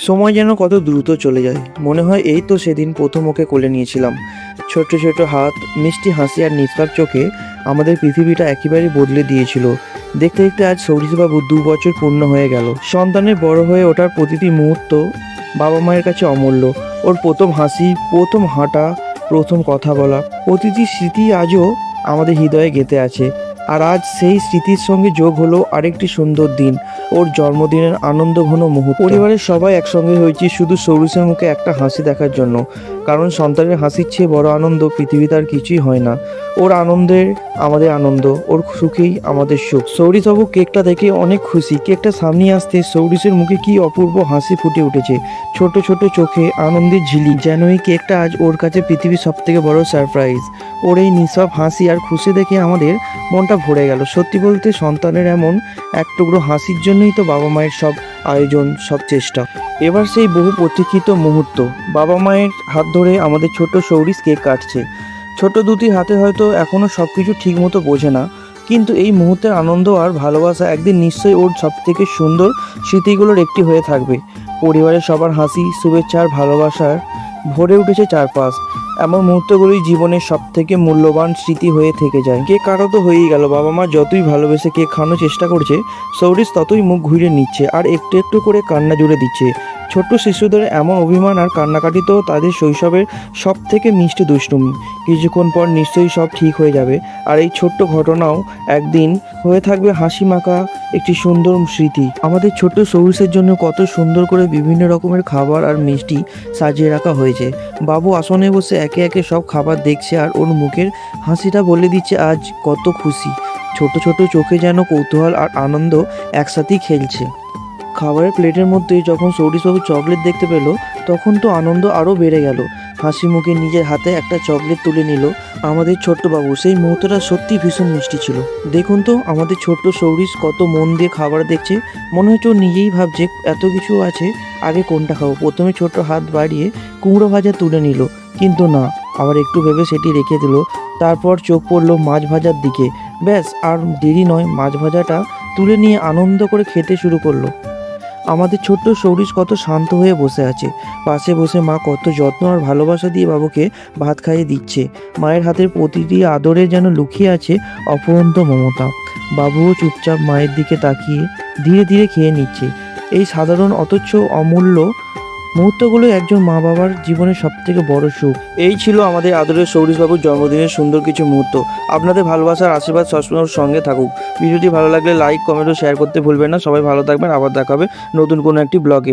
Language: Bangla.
সময় যেন কত দ্রুত চলে যায়। মনে হয় এই তো সেদিন প্রথম ওকে কোলে নিয়েছিলাম। ছোট ছোট হাত, মিষ্টি হাসি আর নিষ্পাপ চোখে আমাদের পৃথিবীটা একেবারেই বদলে দিয়েছিল। দেখতে দেখতে আজ সৌরিশবাবু 2 বছর পূর্ণ হয়ে গেল। সন্তানের বড় হয়ে ওঠার প্রতিটি মুহূর্ত বাবা মায়ের কাছে অমূল্য। ওর প্রথম হাসি, প্রথম হাঁটা, প্রথম কথা বলা, প্রতিটি স্মৃতি আজও আমাদের হৃদয়ে গেঁথে আছে। আর আজ সেই স্মৃতির সঙ্গে যোগ হলো আরেকটি সুন্দর দিন, ওর জন্মদিনের আনন্দঘন মুহূর্ত। পরিবারের সবাই একসঙ্গে হয়েছি শুধু সৌরিশের মুখে একটা হাসি দেখার জন্য। কারণ সন্তানের হাসির চেয়ে বড় আনন্দ পৃথিবীতে আর কিছুই হয় না। ওর আনন্দের আমাদের আনন্দ, ওর সুখেই আমাদের সুখ। সৌরিশবাবু কেকটা দেখে অনেক খুশি। কেকটা সামনে আসতে সৌরিশের মুখে কি অপূর্ব হাসি ফুটে উঠেছে, ছোট ছোট চোখে আনন্দের ঝিলিক। যেন এই কেকটা আজ ওর কাছে পৃথিবীর সব থেকে বড় সারপ্রাইজ। ওর এই নিঃসব হাসি আর খুশি দেখে আমাদের মনটা ভরে গেল। সত্যি বলতে সন্তানের এমন এক টুকরো হাসির জন্যই তো বাবা মায়ের সব আয়োজন, সব চেষ্টা। এবার সেই বহু প্রতীক্ষিত মুহূর্ত, বাবা মায়ের হাত ধরে আমাদের ছোট সৌরিশ কেক কাটছে। ছোট দুটি হাতে হয়তো এখনও সব কিছু ঠিক মতো বোঝে না, কিন্তু এই মুহূর্তের আনন্দ আর ভালোবাসা একদিন নিশ্চয়ই ওর সব থেকে সুন্দর স্মৃতিগুলোর একটি হয়ে থাকবে। পরিবারের সবার হাসি, শুভেচ্ছা আর ভালোবাসার ভরে উঠেছে চারপাশ। এমন মুহূর্তগুলোই জীবনের সব থেকে মূল্যবান স্মৃতি হয়ে থেকে যায়। কেক কাটা তো হয়েই গেল। বাবা মা যতই ভালোবেসে কেক খাওয়ানোর চেষ্টা করছে, সৌরিশ ততই মুখ ঘুরিয়ে নিচ্ছে আর একটু একটু করে কান্না জুড়ে দিচ্ছে। ছোট্ট শিশুদের এমন অভিমান আর কান্নাকাটি তো তাদের শৈশবের সব থেকে মিষ্টি দুষ্টুমি। কিছুক্ষণ পর নিশ্চয়ই সব ঠিক হয়ে যাবে, আর এই ছোট্ট ঘটনাও একদিন হয়ে থাকবে হাসি মাখা একটি সুন্দর স্মৃতি। আমাদের ছোট্ট সৌরিশের জন্য কত সুন্দর করে বিভিন্ন রকমের খাবার আর মিষ্টি সাজিয়ে রাখা হয়েছে। বাবু আসনে বসে একে একে সব খাবার দেখছে আর ওর মুখের হাসিটা বলে দিচ্ছে আজ কত খুশি। ছোট ছোট চোখে যেন কৌতূহল আর আনন্দ একসাথেই খেলছে। খাবারের প্লেটের মধ্যে যখন সৌরিশবাবু চকলেট দেখতে পেল, তখন তো আনন্দ আরও বেড়ে গেল। হাসি মুখে নিজের হাতে একটা চকলেট তুলে নিল আমাদের ছোট্ট বাবু। সেই মুহূর্তটা সত্যি ভীষণ মিষ্টি ছিল। দেখুন তো আমাদের ছোট্ট সৌরিশ কত মন দিয়ে খাবার দেখছে। মনে হচ্ছে ও নিজেই ভাবছে এত কিছু আছে, আগে কোনটা খাবো। প্রথমে ছোট্ট হাত বাড়িয়ে কুমড়ো ভাজা তুলে নিল, কিন্তু না, আবার একটু ভেবে সেটি রেখে দিল। তারপর চোখ পড়লো মাছ ভাজার দিকে। ব্যাস, আর দেরি নয়, মাছ ভাজাটা তুলে নিয়ে আনন্দ করে খেতে শুরু করলো। আমাদের ছোট্ট সৌরিশ কত শান্ত হয়ে বসে আছে। পাশে বসে মা কত যত্ন আর ভালোবাসা দিয়ে বাবুকে ভাত খাইয়ে দিচ্ছে। মায়ের হাতের প্রতিটি আদরে যেন লুকিয়ে আছে অফুরন্ত মমতা। বাবুও চুপচাপ মায়ের দিকে তাকিয়ে ধীরে ধীরে খেয়ে নিচ্ছে। এই সাধারণ অথচ অমূল্য মুহূর্তগুলো একজন মা বাবার জীবনের সব থেকে বড় সুখ। এই ছিল আমাদের আদরের সৌরিশবাবুর জন্মদিনের সুন্দর কিছু মুহূর্ত। আপনাদের ভালোবাসার আশীর্বাদ সবসময় ওর সঙ্গে থাকুক। ভিডিওটি ভালো লাগলে লাইক, কমেন্ট ও শেয়ার করতে ভুলবেন না। সবাই ভালো থাকবেন। আবার দেখা হবে নতুন কোনো একটি ব্লগে।